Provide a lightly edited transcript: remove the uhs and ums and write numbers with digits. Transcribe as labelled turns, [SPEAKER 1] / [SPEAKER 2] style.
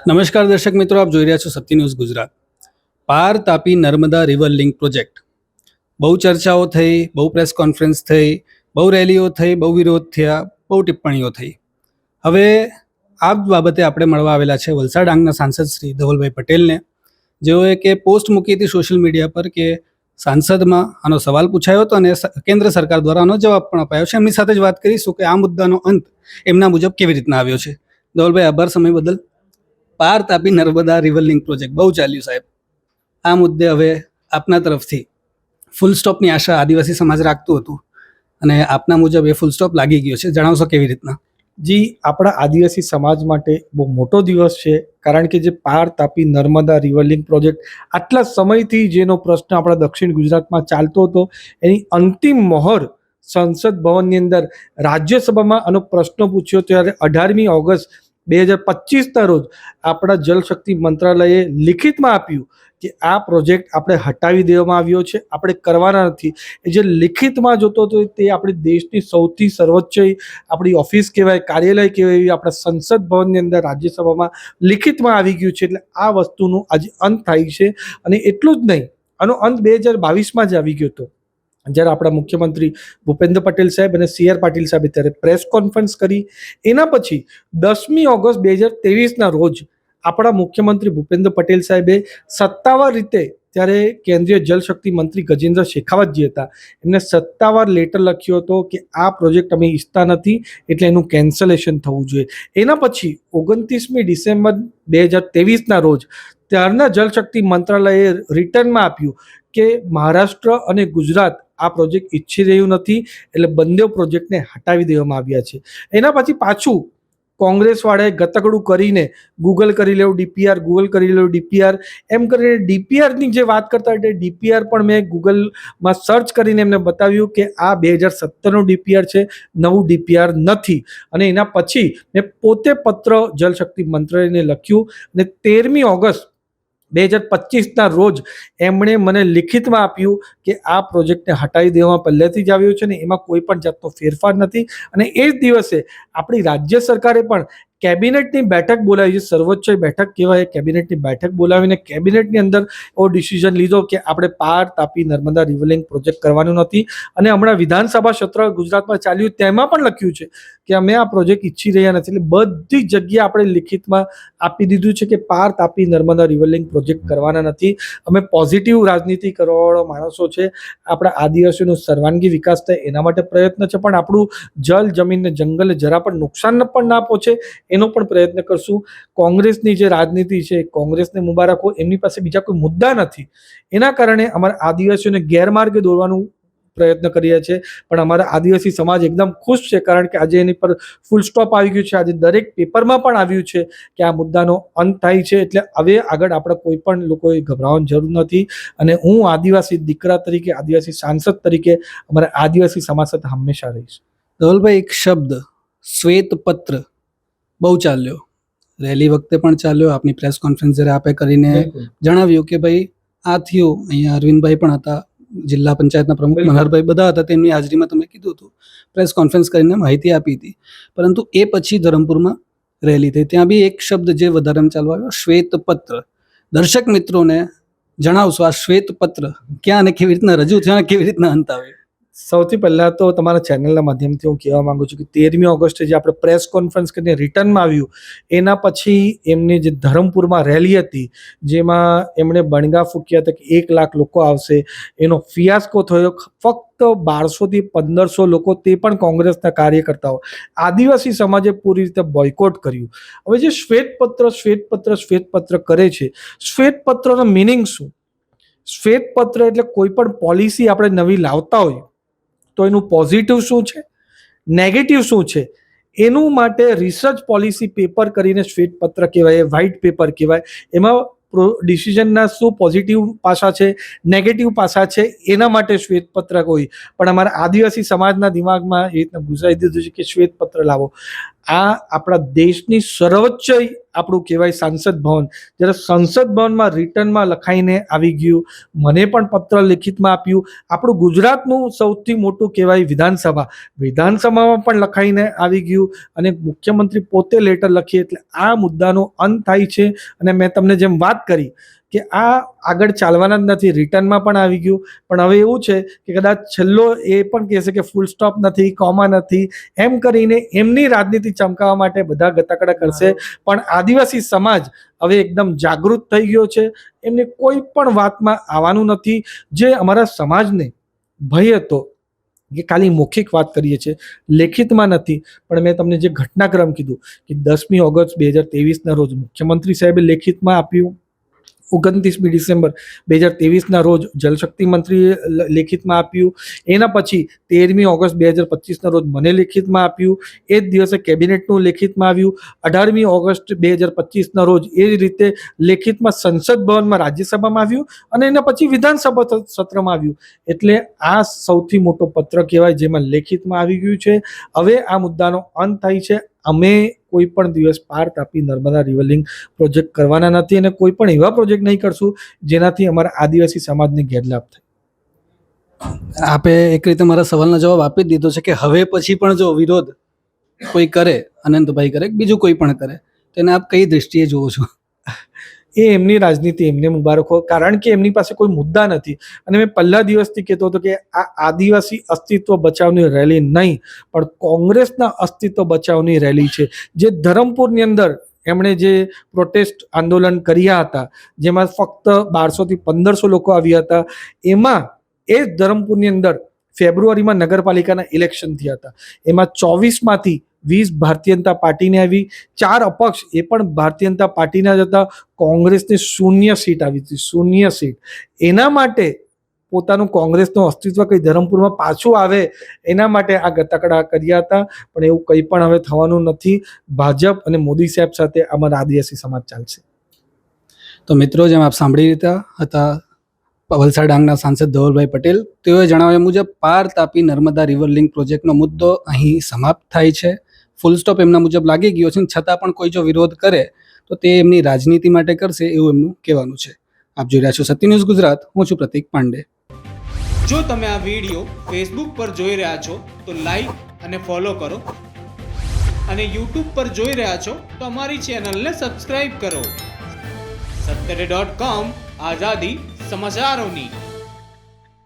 [SPEAKER 1] નમસ્કાર દર્શક મિત્રો, આપ જોઈ રહ્યા છો સત્ય ન્યૂઝ ગુજરાત. પાર Tapi Narmada river link project બહુ ચર્ચાઓ થઈ, બહુ પ્રેસ કોન્ફરન્સ થઈ, બહુ રેલીઓ થઈ, બહુ વિરોધ થયા, બહુ ટિપ્પણીઓ થઈ. હવે આ બાબતે આપણે મળવા આવેલા છે વલસાડ ડાંગના સાંસદ શ્રી ધવલભાઈ પટેલને, જેઓએ કે પોસ્ટ મૂકી હતી સોશિયલ મીડિયા પર કે સાંસદમાં આનો સવાલ પૂછાયો હતો અને કેન્દ્ર સરકાર દ્વારા આનો જવાબ પણ અપાયો છે. એમની સાથે જ વાત કરીશું કે આ મુદ્દાનો અંત એમના મુજબ કેવી રીતના આવ્યો છે. ધવલભાઈ, આભાર સમય બદલ. પાર Tapi Narmada river link project બહુ ચાલ્યું સાહેબ. આ મુદ્દે હવે આપના તરફથી ફૂલ સ્ટોપની આશા આદિવાસી સમાજ રાખતું હતું અને આપના મુજબ એ ફૂલ સ્ટોપ લાગી ગયો છે. જણાવશો કેવી રીતના?
[SPEAKER 2] જી, આપણા આદિવાસી સમાજ માટે બહુ મોટો દિવસ છે, કારણ કે જે પાર Tapi Narmada river link project આટલા સમયથી જેનો પ્રશ્ન આપણા દક્ષિણ ગુજરાતમાં ચાલતો હતો, એની અંતિમ મહોર સંસદ ભવનની અંદર રાજ્યસભામાં આનો પ્રશ્ન પૂછ્યો ત્યારે 18મી ઓગસ્ટ 2025ના રોજ આપણા જલશક્તિ મંત્રાલયે લિખિતમાં આપ્યું કે આ પ્રોજેક્ટ આપણે હટાવી દેવામાં આવ્યો છે, આપણે કરવાના નથી. એ જે લિખિતમાં જોતો હતો તે આપણી દેશની સૌથી સર્વોચ્ચ આપણી ઓફિસ કહેવાય, કાર્યાલય કહેવાય, એવી આપણા સંસદ ભવનની અંદર રાજ્યસભામાં લિખિતમાં આવી ગયું છે. એટલે આ વસ્તુનું આજે અંત થાય છે. અને એટલું જ નહીં, આનો અંત 2022માં જ આવી ગયો હતો, જ્યારે આપણા મુખ્યમંત્રી ભૂપેન્દ્ર પટેલ સાહેબ અને સી આર પાટીલ સાહેબે ત્યારે પ્રેસ કોન્ફરન્સ કરી. એના પછી 10મી ઓગસ્ટ 2023ના રોજ આપણા મુખ્યમંત્રી ભૂપેન્દ્ર પટેલ સાહેબે સત્તાવાર રીતે, ત્યારે કેન્દ્રીય જલશક્તિ મંત્રી ગજેન્દ્ર શેખાવતજી હતા, એમને સત્તાવાર લેટર લખ્યો હતો કે આ પ્રોજેક્ટ અમે ઈચ્છતા નથી, એટલે એનું કેન્સલેશન થવું જોઈએ. એના પછી 29મી ડિસેમ્બર 2023ના રોજ ત્યારના જલશક્તિ મંત્રાલયે રિટર્નમાં આપ્યું કે મહારાષ્ટ્ર અને ગુજરાત આ પ્રોજેક્ટ ઈચ્છી રહ્યું નથી, એટલે બંને પ્રોજેક્ટને હટાવી દેવામાં આવ્યા છે. એના પછી પાછું કોંગ્રેસવાળાએ ગતકડું કરીને ગૂગલ કરી લેવું ડીપીઆર, ગૂગલ કરી લેવું ડીપીઆર, એમ કરીને ડીપીઆરની જે વાત કરતા એટલે ડીપીઆર પણ મેં ગૂગલમાં સર્ચ કરીને એમને બતાવ્યું કે આ 2017નું ડીપીઆર છે, નવું ડીપીઆર નથી. અને એના પછી મેં પોતે પત્ર જલશક્તિ મંત્રાલયને લખ્યું અને 13મી ઓગસ્ટ 2025ના રોજ એમણે મને લિખિતમાં આપ્યું કે આ પ્રોજેક્ટને હટાવી દેવામાં પહેલેથી જ આવ્યો છે ને એમાં કોઈ પણ જાતનો ફેરફાર નથી. અને એ જ દિવસે આપણી રાજ્ય સરકારે પણ કેબિનેટની બેઠક બોલાવી છે, સર્વોચ્ચ બેઠક કહેવાય, કેબિનેટની બેઠક બોલાવીને કેબિનેટની અંદર એવો ડિસિઝન લીધો કે આપણે પાર Tapi Narmada river link project કરવાનું નથી. અને હમણાં વિધાનસભા સત્ર ગુજરાતમાં ચાલ્યું, તેમાં પણ લખ્યું છે કે અમે આ પ્રોજેક્ટ ઈચ્છી રહ્યા નથી. એટલે બધી જગ્યાએ આપણે લિખિતમાં આપી દીધું છે કે પાર Tapi Narmada river link project કરવાના નથી. અમે પોઝિટિવ રાજનીતિ કરવાવાળા માણસો છે, આપણા આદિવાસીનો સર્વાંગી વિકાસ થાય એના માટે પ્રયત્ન છે, પણ આપણું જલ, જમીન ને જંગલને જરા પણ નુકસાન પણ ના પહોંચે એનો પણ પ્રયત્ન કરશું. કોંગ્રેસની જે રાજનીતિ છે, કોંગ્રેસને મુબારક હો, એમની પાસે બીજા કોઈ મુદ્દા નથી, એના કારણે અમારા આદિવાસીઓને ગેરમાર્ગે દોરવાનું પ્રયત્ન કરીએ છીએ. પણ અમારા આદિવાસી સમાજ એકદમ ખુશ છે, કારણ કે આજે એની પર ફૂલ સ્ટોપ આવી ગયું છે. આજે દરેક પેપરમાં પણ આવ્યું છે કે આ મુદ્દાનો અંત થાય છે. એટલે હવે આગળ આપણે કોઈ પણ લોકોએ ગભરાવાની જરૂર નથી. અને હું આદિવાસી દીકરા તરીકે, આદિવાસી સાંસદ તરીકે અમારા આદિવાસી સમાજ સાથે હંમેશા રહીશ.
[SPEAKER 1] ધવલભાઈ, એક શબ્દ શ્વેત પત્ર બહુ ચાલ્યો, રેલી વખતે પણ ચાલ્યો, આપની પ્રેસ કોન્ફરન્સ જ્યારે આપે કરીને જણાવ્યું કે ભાઈ આ થયું. અહીંયા અરવિંદભાઈ પણ હતા, જિલ્લા પંચાયતના પ્રમુખ મનહરભાઈ, બધા હતા. તેમની હાજરીમાં તમે કીધું હતું, પ્રેસ કોન્ફરન્સ કરીને માહિતી આપી હતી. પરંતુ એ પછી ધરમપુરમાં રેલી થઈ, ત્યાં બી એક શબ્દ જે વધારે ચાલવા આવ્યો, શ્વેત પત્ર. દર્શક મિત્રોને જણાવશો આ શ્વેત પત્ર ક્યાં અને કેવી રીતના રજૂ થયો અને કેવી રીતના અંત આવ્યો?
[SPEAKER 2] સૌથી પહેલાં તો તમારા ચેનલના માધ્યમથી હું કહેવા માંગુ છું કે 13મી ઓગસ્ટે જે આપણે પ્રેસ કોન્ફરન્સ કરીને રિટર્નમાં આવ્યું, એના પછી એમની જે ધરમપુરમાં રેલી હતી, જેમાં એમણે બણગા ફૂંક્યા હતા કે 1 લાખ લોકો આવશે, એનો ફિયાસ્કો થયો. ફક્ત 1200થી 1500 લોકો, તે પણ કોંગ્રેસના કાર્યકર્તાઓ, આદિવાસી સમાજે પૂરી રીતે બોયકોટ કર્યું. હવે જે શ્વેતપત્ર કરે છે, શ્વેતપત્રનો મિનિંગ શું? શ્વેતપત્ર એટલે કોઈ પણ પોલિસી આપણે નવી લાવતા હોય તો એનું પોઝિટિવ શું છે, નેગેટિવ શું છે, એનું માટે રિસર્ચ પોલિસી પેપર કરીને શ્વેતપત્ર કહેવાય, વ્હાઇટ પેપર કહેવાય. એમાં ડિસિઝનના શું પોઝિટિવ પાસા છે, નેગેટિવ પાસા છે, એના માટે શ્વેતપત્ર હોય. પણ અમારા આદિવાસી સમાજના દિમાગમાં એ રીતના ઘૂસાઈ દીધું છે કે શ્વેતપત્ર લાવો. આ આપણા દેશની સર્વોચ્ચ આપણું કહેવાય સાંસદ ભવન, જ્યારે સંસદ ભવનમાં રિટર્નમાં લખાઈને આવી ગયું, મને પણ પત્ર લિખિતમાં આપ્યું. આપણું ગુજરાતનું સૌથી મોટું કહેવાય વિધાનસભામાં પણ લખાઈને આવી ગયું અને મુખ્યમંત્રી પોતે લેટર લખી. એટલે આ મુદ્દાનો અંત થાય છે. અને મેં તમને જેમ વાત કરી કે આ આગળ ચાલવાના જ નથી, રિટર્નમાં પણ આવી ગયું, પણ હવે એવું છે કે કદાચ છેલ્લો એ પણ કહેશે કે ફૂલ સ્ટોપ નથી, કોમા નથી, એમ કરીને એમની રાજનીતિ ચમકાવવા માટે બધા ગતાકડા કરશે. પણ આદિવાસી સમાજ હવે એકદમ જાગૃત થઈ ગયો છે, એમને કોઈ પણ વાતમાં આવવાનું નથી. જે અમારા સમાજને ભય હતો કે ખાલી મૌખિક વાત કરીએ છીએ, લેખિતમાં નથી, પણ મેં તમને જે ઘટનાક્રમ કીધું કે 10મી ઓગસ્ટ 2023ના રોજ મુખ્યમંત્રી સાહેબે લેખિતમાં આપ્યું, 29મી ડિસેમ્બર 2023ના રોજ જલશક્તિ મંત્રીએ લેખિતમાં આપ્યું, એના પછી 13મી ઓગસ્ટ 2025ના રોજ મને લેખિતમાં આપ્યું, એ જ દિવસે કેબિનેટનું લેખિતમાં આવ્યું, 18મી ઓગસ્ટ 2025ના રોજ એ જ રીતે લેખિતમાં સંસદ ભવનમાં રાજ્યસભામાં આવ્યું અને એના પછી વિધાનસભા સત્રમાં આવ્યું. એટલે આ સૌથી મોટો પત્ર કહેવાય જેમાં લેખિતમાં આવી ગયું છે. હવે આ મુદ્દાનો અંત થાય છે. અમે કોઈ પણ દિવસ પાર તાપી નર્મદા રિવરલિંક પ્રોજેક્ટ કરવાના નથી અને કોઈ પણ એવા પ્રોજેક્ટ નહીં કરશું જેનાથી અમારા આદિવાસી સમાજને ગેરલાભ થાય.
[SPEAKER 1] આપે એક રીતે મારા સવાલનો જવાબ આપી જ દીધો છે કે હવે પછી પણ જો વિરોધ કોઈ કરે, અનંતભાઈ કરે, બીજું કોઈ પણ કરે, તો એને આપ કઈ દ્રષ્ટિએ જુઓ છો?
[SPEAKER 2] એ એમની રાજનીતિ, એમને મુબારક હો, કારણ કે એમની પાસે કોઈ મુદ્દા નથી. અને મેં પહેલા દિવસથી કહેતો હતો કે આ આદિવાસી અસ્તિત્વ બચાવની રેલી નહીં, પણ કોંગ્રેસના અસ્તિત્વ બચાવની રેલી છે. જે ધરમપુરની અંદર એમણે જે પ્રોટેસ્ટ આંદોલન કર્યા હતા, જેમાં ફક્ત 1200થી 1500 લોકો આવ્યા હતા, એમાં એ જ ધરમપુરની અંદર ફેબ્રુઆરીમાં નગરપાલિકાના ઇલેક્શન થયા હતા. એમાં 24માંથી 20 ભારતીય જનતા પાર્ટીને આવી, 4 અપક્ષ એ પણ ભારતીય જનતા પાર્ટીના જ હતા. કોંગ્રેસને 0 સીટ આવી હતી, 0 સીટ. એના માટે પોતાનું કોંગ્રેસનું અસ્તિત્વ કઈ ધરમપુરમાં પાછું આવે એના માટે આ ગતાકડા કર્યા હતા. પણ એવું કંઈ પણ હવે થવાનું નથી. ભાજપ અને મોદી સાહેબ સાથે અમારા આદિવાસી સમાજ ચાલશે.
[SPEAKER 1] તો મિત્રો, જેમ આપ સાંભળી રહ્યા હતા વલસાડ ડાંગના સાંસદ ધવલભાઈ પટેલ, તેઓએ જણાવ્યા મુજબ પાર તાપી નર્મદા રિવર લિંક પ્રોજેક્ટનો મુદ્દો અહીં સમાપ્ત થાય છે. ફૂલ સ્ટોપ એમના મુજબ લાગી ગયો છે. છતાં પણ કોઈ જો વિરોધ કરે તો તે એમની રાજનીતિ માટે કરશે, એવું એમનું કહેવાનું છે. આપ જોઈ રહ્યા છો સત્ય ન્યૂઝ ગુજરાત. હું છું પ્રતિક પાંડે.
[SPEAKER 3] જો તમે આ વિડીયો ફેસબુક પર જોઈ રહ્યા છો તો લાઈક અને ફોલો કરો, અને યુટ્યુબ પર જોઈ રહ્યા છો તો અમારી ચેનલને સબસ્ક્રાઇબ કરો. સત્તરે.com, આઝાદી સમાચારોની.